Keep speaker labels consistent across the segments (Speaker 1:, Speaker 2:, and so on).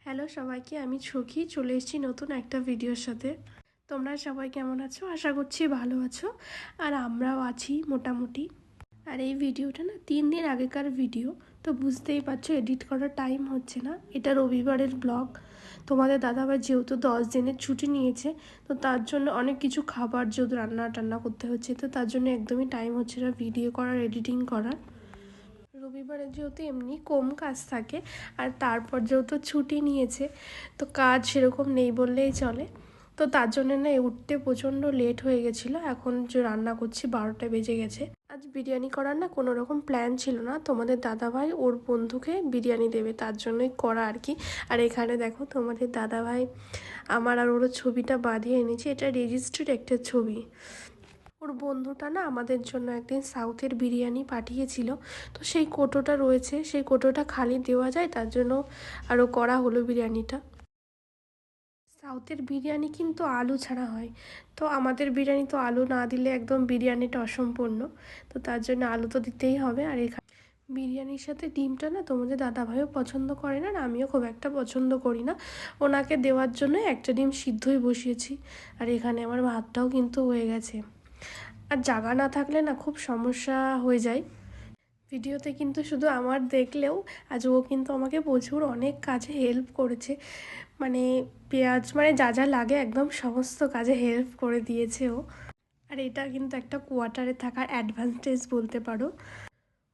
Speaker 1: Hello সবাইকে, আমি সুখী চলে এসেছি নতুন একটা ভিডিওর সাথে। তোমরা সবাই কেমন আছো? আশা করছি ভালো আছো, আর আমরাও আছি মোটামুটি। আর এই ভিডিওটা না 3 দিন আগেকার ভিডিও, তো বুঝতেই পারছো এডিট করার টাইম হচ্ছে না। এটা রবিবারের ব্লগ। তোমাদের দাদাভাই যেহেতু 10 দিনের ছুটি নিয়েছে, তো তার জন্য অনেক কিছু খাবার যেহেতু রান্না টান্না করতে হচ্ছে, তো তার জন্য একদমই টাইম হচ্ছে না ভিডিও করার, এডিটিং করার। রবিবারে যেহেতু এমনি কম কাজ থাকে, আর তারপর যেহেতু ছুটি নিয়েছে, তো কাজ সেরকম নেই বললেই চলে। তো তার জন্য না উঠতে প্রচণ্ড লেট হয়ে গেছিলো। এখন যে রান্না করছি 12টা বেজে গেছে। আজ বিরিয়ানি করার না কোনো রকম প্ল্যান ছিল না। তোমাদের দাদাভাই ওর বন্ধুকে বিরিয়ানি দেবে, তার জন্যই করা আর কি। আর এখানে দেখো তোমাদের দাদাভাই আমার আর ওর ছবিটা বাঁধিয়ে এনেছে। এটা রেজিস্টার্ড একটা ছবি। ওর বন্ধুটা না আমাদের জন্য একদিন সাউথের বিরিয়ানি পাঠিয়েছিল, তো সেই কোটোটা রয়েছে। সেই কোটোটা খালি দেওয়া যায়, তার জন্য আরও করা হলো বিরিয়ানিটা। সাউথের বিরিয়ানি কিন্তু আলু ছাড়া হয়, তো আমাদের বিরিয়ানি তো আলু না দিলে একদম বিরিয়ানিটা অসম্পূর্ণ। তো তার জন্য আলু তো দিতেই হবে। আর এখানে বিরিয়ানির সাথে ডিমটা না তোমাদের দাদাভাইও পছন্দ করে না, আর আমিও খুব একটা পছন্দ করি না। ওনাকে দেওয়ার জন্য একটা ডিম সিদ্ধই বসিয়েছি। আর এখানে আমার ভাতটাও কিন্তু হয়ে গেছে। আর জায়গা না থাকলে না খুব সমস্যা হয়ে যায়। ভিডিওতে কিন্তু শুধু আমার দেখলেও আজ ও কিন্তু আমাকে প্রচুর অনেক কাজে হেল্প করেছে। মানে পেঁয়াজ মানে যা যা লাগে একদম সমস্ত কাজে হেল্প করে দিয়েছে ও। আর এটা কিন্তু একটা কোয়ার্টারে থাকার অ্যাডভান্টেজ বলতে পারো।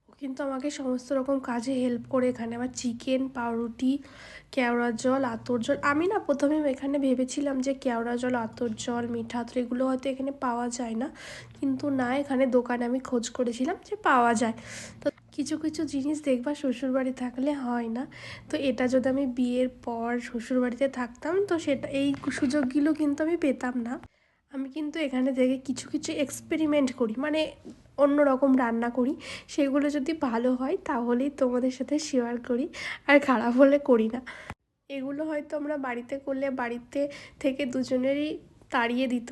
Speaker 1: ও কিন্তু আমাকে সমস্ত রকম কাজে হেল্প করে। এখানে আবার চিকেন, পাউরুটি, কেওড়া জল, আতর জল। আমি না প্রথমে এখানে ভেবেছিলাম যে কেওড়া জল, আতর জল, মিঠা আতর এগুলো হয়তো এখানে পাওয়া যায় না, কিন্তু না, এখানে দোকানে আমি খোঁজ করেছিলাম যে পাওয়া যায়। তো কিছু কিছু জিনিস দেখবা শ্বশুরবাড়ি থাকলে হয় না। তো এটা যদি আমি বিয়ের পর শ্বশুরবাড়িতে থাকতাম, তো সেটা এই সুযোগগুলো কিন্তু আমি পেতাম না। আমি কিন্তু এখানে থেকে কিছু কিছু এক্সপেরিমেন্ট করি, মানে অন্য রকম রান্না করি। সেগুলো যদি ভালো হয় তাহলেই তোমাদের সাথে শেয়ার করি, আর খারাপ হলে করি না। এগুলো হয়তো আমরা বাড়িতে করলে বাড়িতে থেকে দুজনেরই তাড়িয়ে দিত।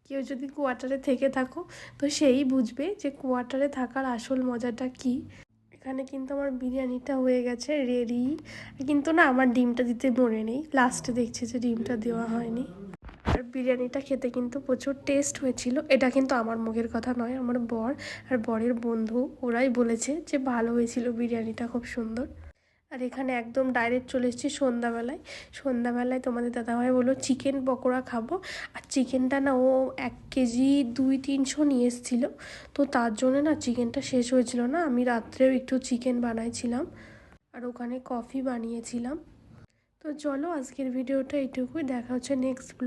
Speaker 1: কেউ যদি কোয়ার্টারে থেকে থাকো, তো সেই বুঝবে যে কোয়ার্টারে থাকার আসল মজাটা কী। এখানে কিন্তু আমার বিরিয়ানিটা হয়ে গেছে রেডি। কিন্তু না, আমার ডিমটা দিতে মনে নেই, লাস্টে দেখছি যে ডিমটা দেওয়া হয়নি। আর বিরিয়ানিটা খেতে কিন্তু প্রচুর টেস্ট হয়েছিল। এটা কিন্তু আমার মুখের কথা নয়, আমার বর আর বরের বন্ধু ওরাই বলেছে যে ভালো হয়েছিল বিরিয়ানিটা, খুব সুন্দর। আর এখানে একদম ডাইরেক্ট চলে এসেছি সন্ধ্যাবেলায়। সন্ধ্যাবেলায় তোমাদের দাদাভাই বললো চিকেন পকোড়া খাবো। আর চিকেনটা না ও 1 কেজি 200-300 নিয়ে এসেছিলো। তো তার জন্য না চিকেনটা শেষ হয়েছিল না, আমি রাত্রেও একটু চিকেন বানাইছিলাম, আর ওখানে কফি বানিয়েছিলাম। তো চলো আজকের ভিডিওটা এইটুকুই, দেখা হচ্ছে নেক্সট ব্লগ।